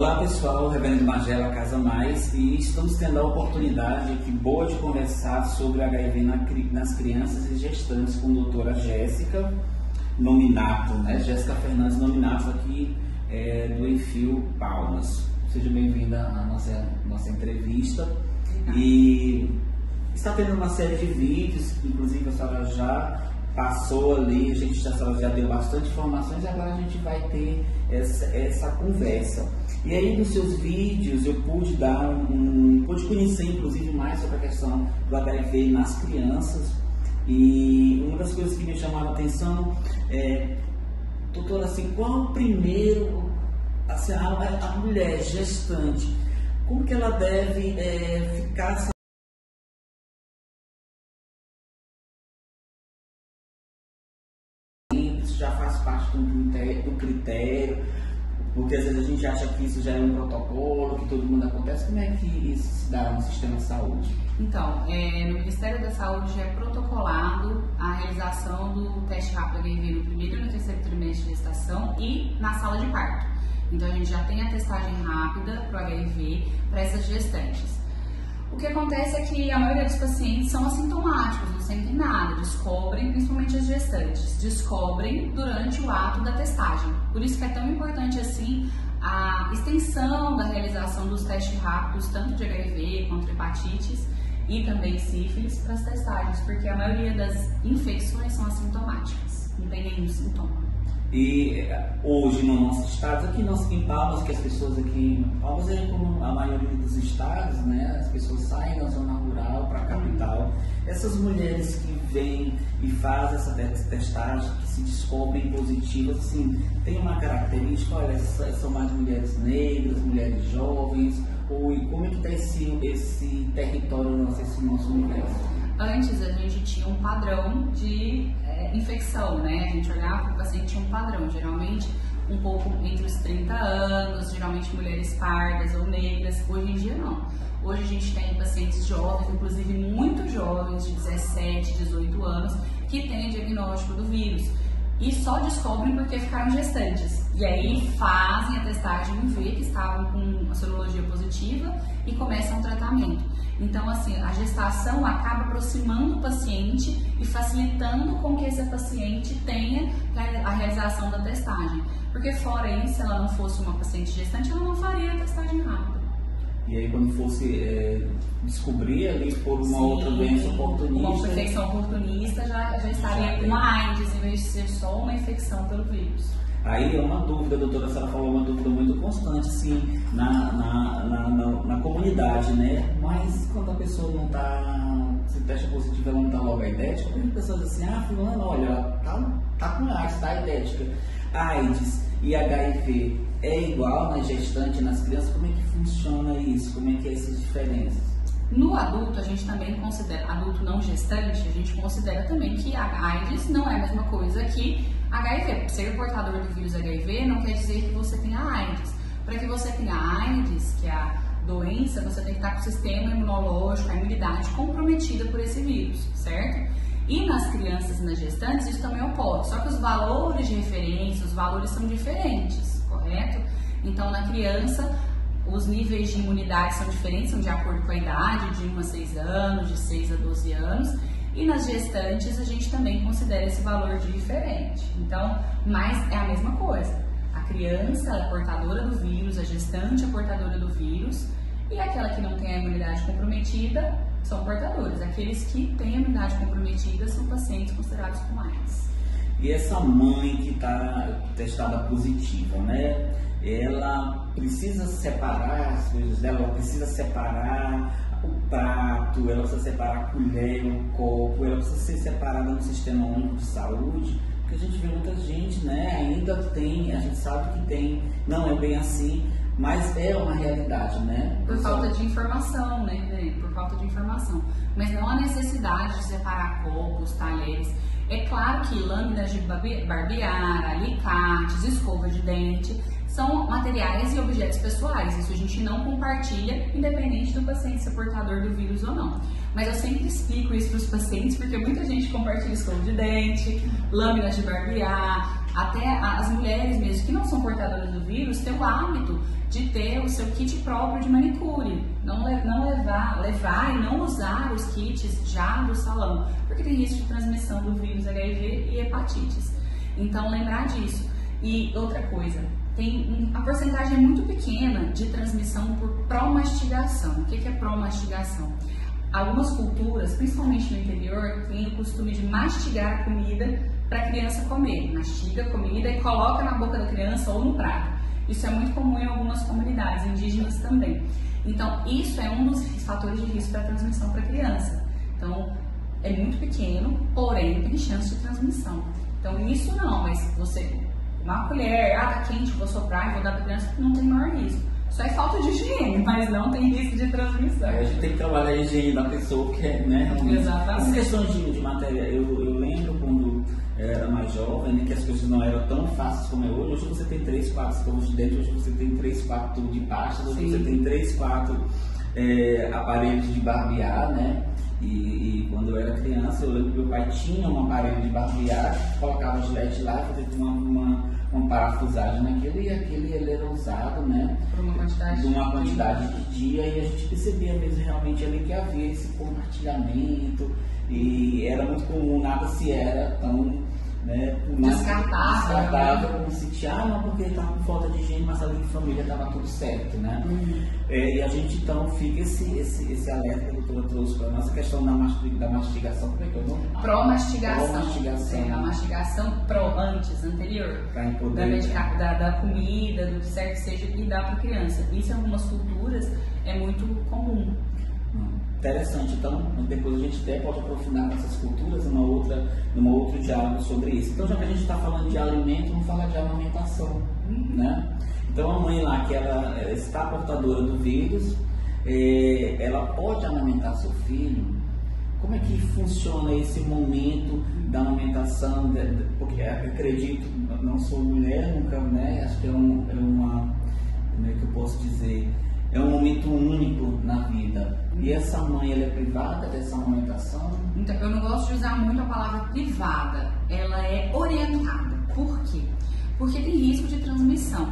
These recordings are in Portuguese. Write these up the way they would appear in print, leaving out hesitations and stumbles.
Olá pessoal, Reverendo Magela Casa Mais, e estamos tendo a oportunidade que boa de conversar sobre HIV nas crianças e gestantes com a doutora Jéssica Nominato, né? Jéssica Fernandes Nominato aqui do Enfio Palmas. Seja bem-vinda à nossa entrevista. E está tendo uma série de vídeos, inclusive a senhora já passou ali, a senhora já deu bastante informações e agora a gente vai ter essa conversa. E aí nos seus vídeos eu pude pude conhecer inclusive mais sobre a questão do HIV nas crianças, e uma das coisas que me chamaram a atenção doutora, assim, qual o primeiro, assim, a mulher gestante, como que ela deve ficar já faz parte do critério, porque às vezes a gente acha que isso já é um protocolo, que todo mundo acontece. Como é que isso se dá no sistema de saúde? Então, no Ministério da Saúde já é protocolado a realização do teste rápido HIV no primeiro e no terceiro trimestre de gestação e na sala de parto. Então a gente já tem a testagem rápida para o HIV para essas gestantes. O que acontece é que a maioria dos pacientes são assintomáticos, não sentem nada, descobrem, principalmente as gestantes, descobrem durante o ato da testagem. Por isso que é tão importante assim a extensão da realização dos testes rápidos, tanto de HIV quanto de hepatites e também sífilis, para as testagens, porque a maioria das infecções são assintomáticas, não tem nenhum sintoma. E hoje no nosso estado, aqui em Palmas, que as pessoas aqui em Palmas é como a maioria dos estados, né? As pessoas saem da zona rural para a capital. Essas mulheres que vêm e fazem essa testagem, que se descobrem positivas, assim, tem uma característica, olha, são mais mulheres negras, mulheres jovens, ou como é que está esse território nosso, esse nosso universo? Antes a gente tinha um padrão de infecção, né? A gente olhava para o paciente, tinha um padrão, geralmente um pouco entre os 30 anos, geralmente mulheres pardas ou negras. Hoje em dia não. Hoje a gente tem pacientes jovens, inclusive muito jovens, de 17, 18 anos, que têm diagnóstico do vírus e só descobrem porque ficaram gestantes. E aí fazem a testagem e vê que estavam com a sorologia positiva e começam o tratamento. Então, assim, a gestação acaba aproximando o paciente e facilitando com que esse paciente tenha a realização da testagem. Porque fora isso, se ela não fosse uma paciente gestante, ela não faria a testagem rápida. E aí quando fosse descobrir ali por uma outra doença oportunista... Uma infecção oportunista já estaria com uma AIDS, em vez de ser só uma infecção pelo vírus. Aí é uma dúvida, doutora, a senhora falou, uma dúvida muito constante, sim, na comunidade, né? Mas quando a pessoa não está, se testa positivo, ela não está logo aidética, tem pessoas assim, fulano, olha, tá com AIDS, tá aidética. AIDS e HIV é igual na gestante e nas crianças? Como é que funciona isso? Como é que é essas diferenças? No adulto, a gente também considera, adulto não gestante, a gente considera também que a AIDS não é a mesma coisa que HIV. Ser portador do vírus HIV não quer dizer que você tenha AIDS. Para que você tenha AIDS, que é a doença, você tem que estar com o sistema imunológico, a imunidade comprometida por esse vírus, certo? E nas crianças e nas gestantes isso também ocorre, só que os valores de referência, os valores são diferentes, correto? Então na criança os níveis de imunidade são diferentes, são de acordo com a idade, de 1 a 6 anos, de 6 a 12 anos. E nas gestantes a gente também considera esse valor diferente. Então, mas é a mesma coisa. A criança é portadora do vírus, a gestante é portadora do vírus, e aquela que não tem a imunidade comprometida são portadores. Aqueles que têm a imunidade comprometida são pacientes considerados com AIDS. E essa mãe que está testada positiva, né? Ela precisa separar as coisas dela, ela precisa separar o prato, ela precisa separar a colher, o copo, ela precisa ser separada no Sistema Único de Saúde, porque a gente vê muita gente, né? Ainda tem, a gente sabe que tem, não é bem assim, mas é uma realidade, né? Por falta de informação, né? Por falta de informação. Mas não há necessidade de separar copos, talheres. É claro que lâminas de barbear, alicates, escova de dente são materiais e objetos pessoais. Isso a gente não compartilha, independente do paciente ser portador do vírus ou não. Mas eu sempre explico isso para os pacientes, porque muita gente compartilha escova de dente, lâminas de barbear, até as mulheres mesmo que não são portadoras do vírus têm o hábito de ter o seu kit próprio de manicure, não levar e não usar os kits já do salão, porque tem risco de transmissão do vírus HIV e hepatites. Então lembrar disso. E outra coisa, a porcentagem é muito pequena de transmissão por promastigação. O que é promastigação? Algumas culturas, principalmente no interior, têm o costume de mastigar a comida para a criança comer. Mastiga a comida e coloca na boca da criança ou no prato. Isso é muito comum em algumas comunidades indígenas também. Então, isso é um dos fatores de risco para transmissão para a criança. Então, é muito pequeno, porém tem chance de transmissão. Então, isso não, mas você, uma colher, tá quente, vou soprar e vou dar para a criança, não tem maior risco. Só é falta de higiene, mas não tem risco de transmissão. A gente tem que trabalhar a higiene da pessoa, que é, né? Exatamente. As questões de matéria, eu lembro quando era mais jovem, né, que as coisas não eram tão fáceis como é hoje. Hoje você tem 3, 4 escovas de dente, hoje você tem 3, 4 tubos de pasta, hoje você tem 3, 4 aparelhos de barbear, né? E quando eu era criança, eu lembro que meu pai tinha um aparelho de barbear, colocava o gilete lá, fazia uma parafusagem naquilo, e aquele ele era usado, né? Por uma quantidade de dia, e a gente percebia mesmo realmente ali que havia esse compartilhamento, e era muito comum, nada se era tão, né, descartável como se tinha, não, porque estava com falta de higiene, mas ali de família estava tudo certo, né? E a gente então fica esse alerta que a doutora trouxe para a nossa questão da mastigação, como é que eu não? Promastigação. A mastigação anterior. Da comida, do que quer que seja, e dá para a criança. Isso em algumas culturas é muito comum. Interessante, então depois a gente até pode aprofundar nessas culturas numa outro diálogo sobre isso. Então, já que a gente está falando de alimento, vamos falar de amamentação, né? Então, a mãe lá que ela está portadora do vírus, ela pode amamentar seu filho? Como é que funciona esse momento da amamentação? Porque acredito, não sou mulher nunca, né? Acho que como é que eu posso dizer? É um momento único na vida. E essa mãe, ela é privada dessa amamentação? Então, eu não gosto de usar muito a palavra privada. Ela é orientada. Por quê? Porque tem risco de transmissão.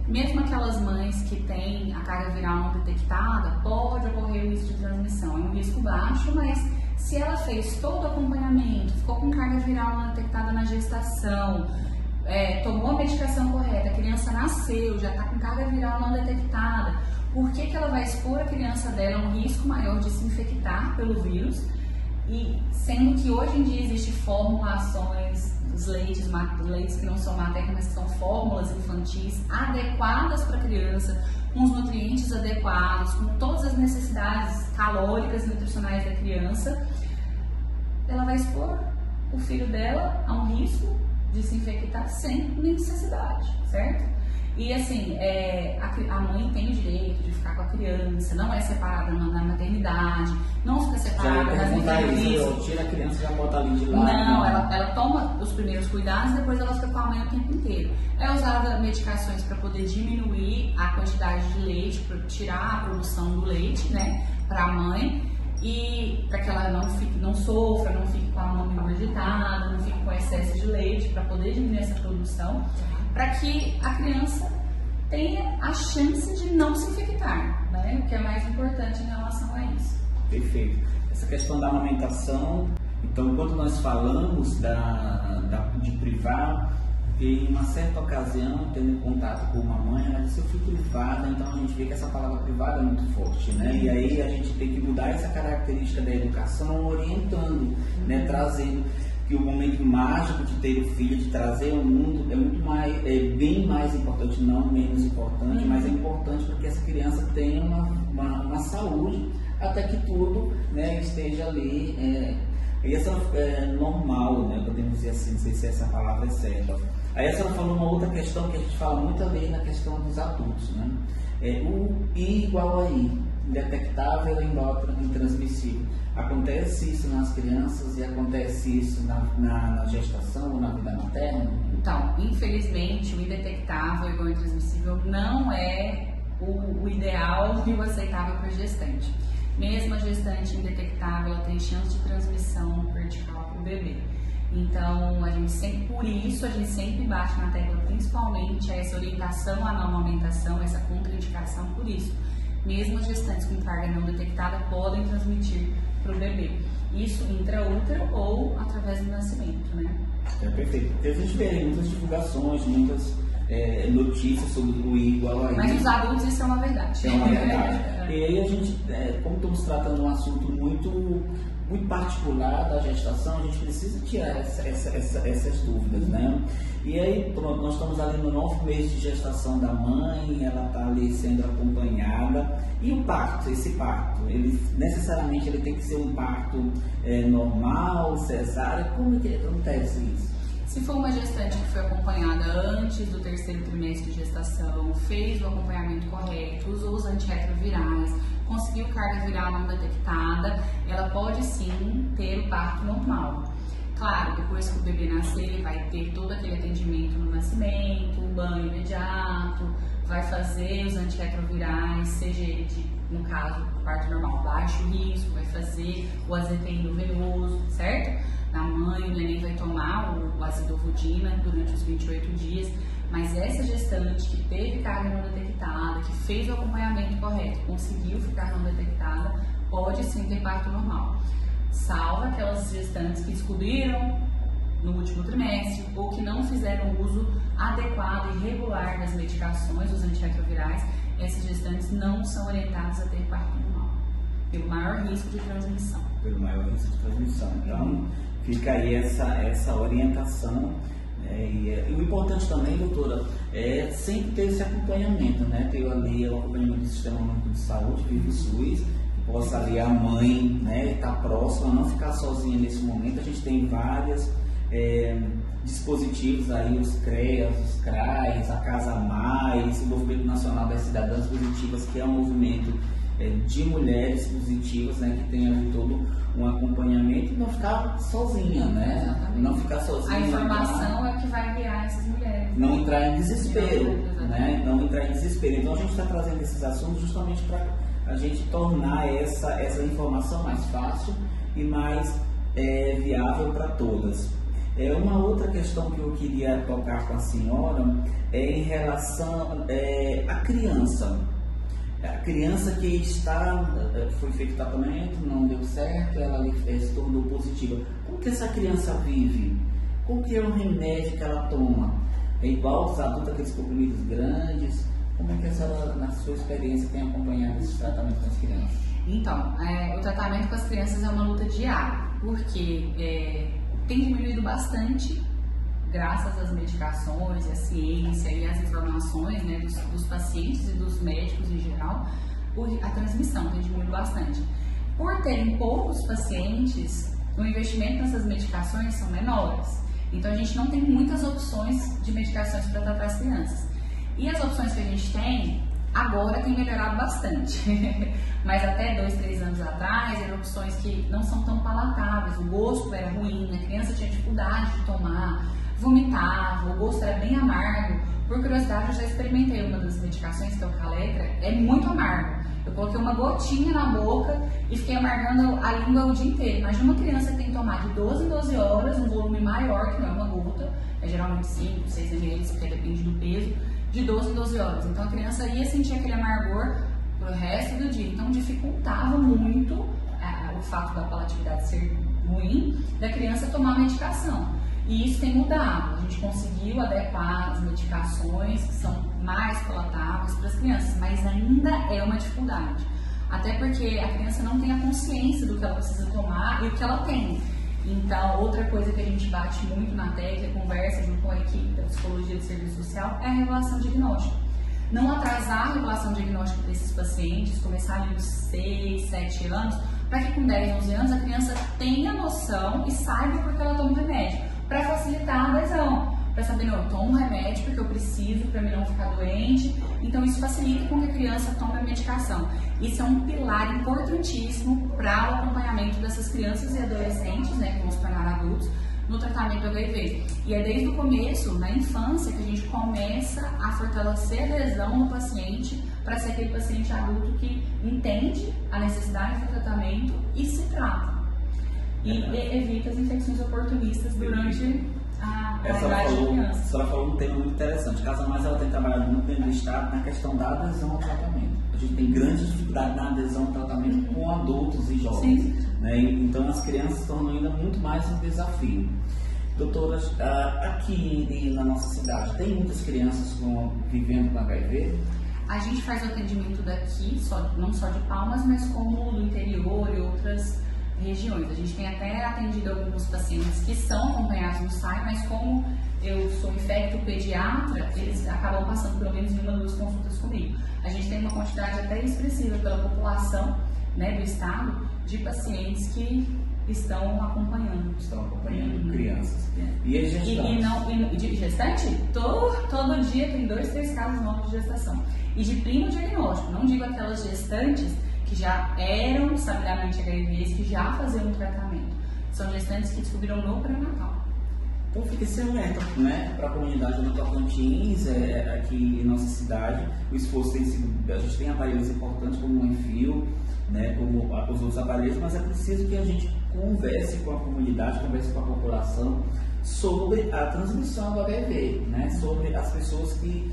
Mesmo aquelas mães que têm a carga viral não detectada, pode ocorrer o risco de transmissão. É um risco baixo, mas se ela fez todo o acompanhamento, ficou com carga viral não detectada na gestação, tomou a medicação correta, a criança nasceu, já está com carga viral não detectada, por que ela vai expor a criança dela a um risco maior de se infectar pelo vírus? E sendo que hoje em dia existem formulações dos leites que não são maternos, mas que são fórmulas infantis adequadas para a criança, com os nutrientes adequados, com todas as necessidades calóricas e nutricionais da criança, ela vai expor o filho dela a um risco de se infectar sem necessidade, certo? E assim, a mãe tem o direito de ficar com a criança, não é separada na maternidade, não fica separada das enfermeiras. Tira a criança e já bota ali de lado. Não, ela toma os primeiros cuidados e depois ela fica com a mãe o tempo inteiro. É usada medicações para poder diminuir a quantidade de leite, para tirar a produção do leite, né, para a mãe. E para que ela não sofra, não fique com a mão engurgitada, não fique com excesso de leite, para poder diminuir essa produção, para que a criança tenha a chance de não se infectar, né? O que é mais importante em relação a isso. Perfeito. Essa questão da amamentação, então, quando nós falamos de privar, em uma certa ocasião, tendo contato com uma mãe, ela disse: eu fui privada. Então a gente vê que essa palavra privada é muito forte, né? E aí a gente tem que mudar essa característica da educação, orientando, né? Trazendo que o momento mágico de ter o filho, de trazer ao mundo, é bem mais importante, não menos importante, mas é importante para que essa criança tenha uma saúde, até que tudo, né, esteja ali. E essa é normal, né? Podemos dizer assim, não sei se essa palavra é certa. Aí a senhora falou uma outra questão que a gente fala muito ali na questão dos adultos, né? O I igual a I, indetectável e intransmissível. Acontece isso nas crianças e acontece isso na gestação ou na vida materna? Então, infelizmente, o indetectável igual ao intransmissível não é o ideal e o aceitável para o gestante. Mesmo a gestante indetectável, ela tem chance de transmissão vertical para o bebê. Então, por isso a gente sempre bate na tecla, principalmente essa orientação à não amamentação, essa contraindicação por isso. Mesmo as gestantes com carga não detectada podem transmitir para o bebê. Isso intraútero ou através do nascimento, né? Perfeito. Porque a gente vê muitas divulgações, muitas notícias sobre o I igual a I. Mas os adultos isso é uma verdade. É uma verdade. E aí a gente, como estamos tratando um assunto muito particular da gestação, a gente precisa tirar essas dúvidas, né? E aí, pronto, nós estamos ali no 9º mês de gestação da mãe, ela está ali sendo acompanhada. E o parto, esse parto, ele necessariamente ele tem que ser um parto normal, cesárea? Como é que acontece isso? Se for uma gestante que foi acompanhada antes do 3º trimestre de gestação, fez o acompanhamento correto, usou os antirretrovirais, conseguiu carga viral não detectada, ela pode sim ter o parto normal. Claro, depois que o bebê nascer, ele vai ter todo aquele atendimento no nascimento, um banho imediato, vai fazer os antirretrovirais, seja ele no caso, parto normal, baixo risco, vai fazer o AZT endovenoso, certo? Na mãe, o neném vai tomar o azidovudina durante os 28 dias, mas essa gestante que teve carga não detectada, que fez o acompanhamento correto, conseguiu ficar não detectada, pode sim ter parto normal. Salvo aquelas gestantes que descobriram no último trimestre ou que não fizeram uso adequado e regular das medicações, os antirretrovirais, essas gestantes não são orientadas a ter parto normal, pelo maior risco de transmissão. Pelo maior risco de transmissão. Então, fica aí essa orientação. E o importante também, doutora, é sempre ter esse acompanhamento, né? Ter ali o acompanhamento do Sistema Único de Saúde, Vivo SUS, que possa ali a mãe, né, estar próxima, não ficar sozinha nesse momento. A gente tem vários dispositivos aí, os CREAS, os CRAs, a Casa Mais, o Movimento Nacional das Cidadãs Positivas, que é um movimento de mulheres positivas, né, que tem ali todo um acompanhamento e não ficar sozinha, né? Exatamente. Não ficar sozinha. A informação é que vai guiar essas mulheres. Não entrar em desespero, né? Não entrar em desespero. Então a gente está trazendo esses assuntos justamente para a gente tornar essa informação mais fácil e mais viável para todas. Uma outra questão que eu queria tocar com a senhora é em relação à criança. A criança que foi feito tratamento, não deu certo, ela se tornou positiva. Como que essa criança vive? Qual que é o remédio que ela toma? É igual aos adultos, aqueles comprimidos grandes? Como é que a senhora, na sua experiência, tem acompanhado esse tratamento com as crianças? Então, o tratamento com as crianças é uma luta diária, porque tem diminuído bastante, graças às medicações, à ciência e às informações, né, dos pacientes e dos médicos em geral, a transmissão tem diminuído bastante. Por terem poucos pacientes, o investimento nessas medicações são menores. Então a gente não tem muitas opções de medicações para tratar as crianças. E as opções que a gente tem, agora tem melhorado bastante. Mas até 2, 3 anos atrás, eram opções que não são tão palatáveis, o gosto era ruim, a criança tinha dificuldade de tomar, vomitava, o gosto era bem amargo. Por curiosidade, eu já experimentei uma das medicações, que é o Caletra, é muito amargo. Eu coloquei uma gotinha na boca e fiquei amargando a língua o dia inteiro. Imagina uma criança que tem que tomar de 12 em 12 horas, um volume maior, que não é uma gota, é geralmente 5, 6 ml, porque depende do peso, de 12 em 12 horas. Então a criança ia sentir aquele amargor pro resto do dia. Então dificultava muito o fato da palatividade ser ruim, da criança tomar medicação. E isso tem mudado. A gente conseguiu adequar as medicações que são mais palatáveis para as crianças, mas ainda é uma dificuldade. Até porque a criança não tem a consciência do que ela precisa tomar e o que ela tem. Então, outra coisa que a gente bate muito na tecla e conversa junto com a equipe da Psicologia de Serviço Social é a revelação diagnóstica. Não atrasar a revelação diagnóstica desses pacientes, começar ali nos 6, 7 anos, para que com 10, 11 anos a criança tenha noção e saiba por que ela toma o remédio, para facilitar a adesão, para saber, não, eu tomo remédio porque eu preciso para mim não ficar doente. Então isso facilita com que a criança tome a medicação. Isso é um pilar importantíssimo para o acompanhamento dessas crianças e adolescentes, né, que vão se tornar adultos, no tratamento do HIV. E é desde o começo, na infância, que a gente começa a fortalecer a adesão no paciente para ser aquele paciente adulto que entende a necessidade do tratamento e se trata. E evita as infecções oportunistas durante a idade da criança. A senhora falou um tema muito interessante. Casa Mais ela tem trabalhado muito dentro do Estado na questão da adesão ao tratamento. A gente tem grande dificuldade na adesão ao tratamento com adultos e jovens. Né? Então as crianças se tornam ainda muito mais um desafio. Doutora, aqui na nossa cidade, tem muitas crianças vivendo com HIV? A gente faz o atendimento daqui, não só de Palmas, mas como do interior e outras regiões. A gente tem até atendido alguns pacientes que são acompanhados no SAI, mas como eu sou infecto-pediatra, eles acabam passando pelo menos 1 ou 2 consultas comigo. A gente tem uma quantidade até expressiva pela população, né, do estado de pacientes que estão acompanhando. Crianças. E as gestantes? De gestante? Todo dia tem 2, 3 casos novos de gestação. E de primo diagnóstico, não digo aquelas gestantes que já eram sabidamente HIVs, que já faziam um tratamento. São gestantes que descobriram no pré-natal. Então fica esse alerta, né, para a comunidade do Tocantins, aqui em nossa cidade. O esforço tem sido, a gente tem aparelhos importantes como o Enfio, né, como os outros aparelhos, mas é preciso que a gente converse com a comunidade, converse com a população sobre a transmissão do HIV, né, sobre as pessoas que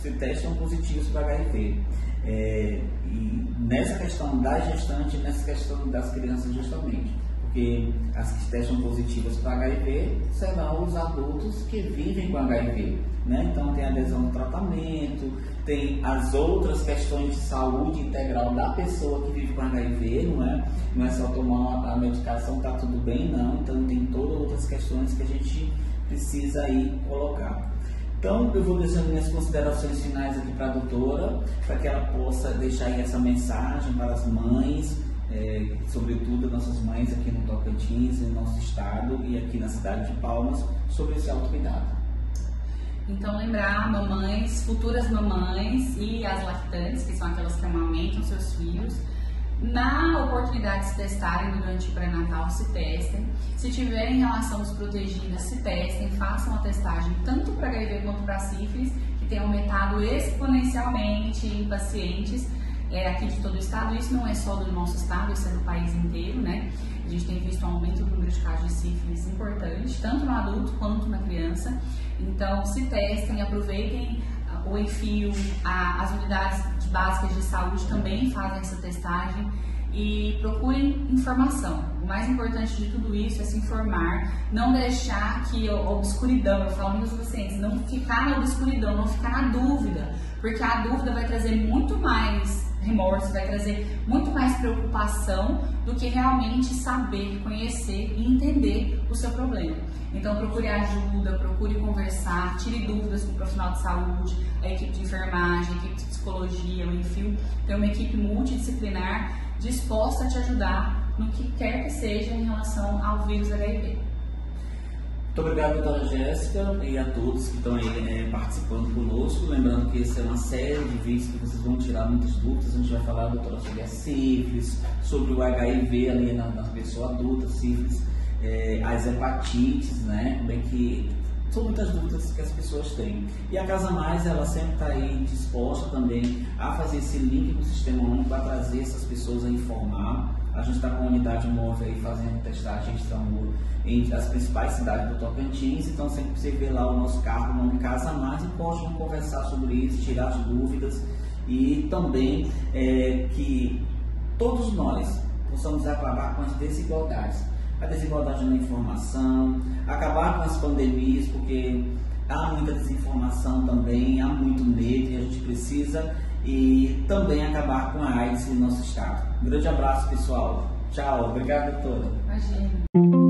se testam positivos para HIV. E nessa questão da gestante, nessa questão das crianças justamente, porque as que testam positivas para HIV serão os adultos que vivem com HIV, né? Então tem adesão ao tratamento, tem as outras questões de saúde integral da pessoa que vive com HIV, não é só tomar a medicação, tá tudo bem, não. Então tem todas outras questões que a gente precisa aí colocar. Então, eu vou deixando minhas considerações finais aqui para a doutora, para que ela possa deixar aí essa mensagem para as mães, sobretudo nossas mães aqui no Tocantins, no nosso estado e aqui na cidade de Palmas, sobre esse autocuidado. Então, lembrar mamães, futuras mamães e as lactantes, que são aquelas que amamentam seus filhos, na oportunidade de se testarem durante o pré-natal, se testem. Se tiverem relações protegidas, se testem, façam a testagem tanto para HIV quanto para sífilis, que tem aumentado exponencialmente em pacientes aqui de todo o estado. Isso não é só do nosso estado, isso é do país inteiro, né? A gente tem visto um aumento do número de casos de sífilis importante, tanto no adulto quanto na criança. Então, se testem, aproveitem o Enfio, as unidades básicas de saúde também fazem essa testagem e procurem informação. O mais importante de tudo isso é se informar, não deixar que a obscuridão, eu falo muito aos pacientes, não ficar na obscuridão, não ficar na dúvida, porque a dúvida vai trazer muito mais remorso, vai trazer muito mais preocupação do que realmente saber, conhecer e entender o seu problema. Então procure ajuda, procure conversar, tire dúvidas com o profissional de saúde, a equipe de enfermagem, a equipe de psicologia, o Enfio. Tem uma equipe multidisciplinar disposta a te ajudar no que quer que seja em relação ao vírus HIV. Muito obrigado, doutora Jéssica, e a todos que estão aí participando conosco. Lembrando que essa é uma série de vídeos que vocês vão tirar muitas dúvidas. A gente vai falar, doutora, sobre a sífilis, sobre o HIV ali na pessoa adulta, sífilis, as hepatites, né? Bem que são muitas dúvidas que as pessoas têm. E a Casa Mais, ela sempre está aí disposta também a fazer esse link com o Sistema Único para trazer essas pessoas a informar. A gente está com uma unidade móvel aí fazendo testagem entre as principais cidades do Tocantins, então sempre você vê lá o nosso carro, o nome Casa Mais, e pode conversar sobre isso, tirar as dúvidas e também que todos nós possamos acabar com as desigualdades. A desigualdade na informação, acabar com as pandemias, porque há muita desinformação também, há muito medo e a gente precisa, e também acabar com a AIDS no nosso estado. Um grande abraço, pessoal. Tchau. Obrigado, doutora. Imagina.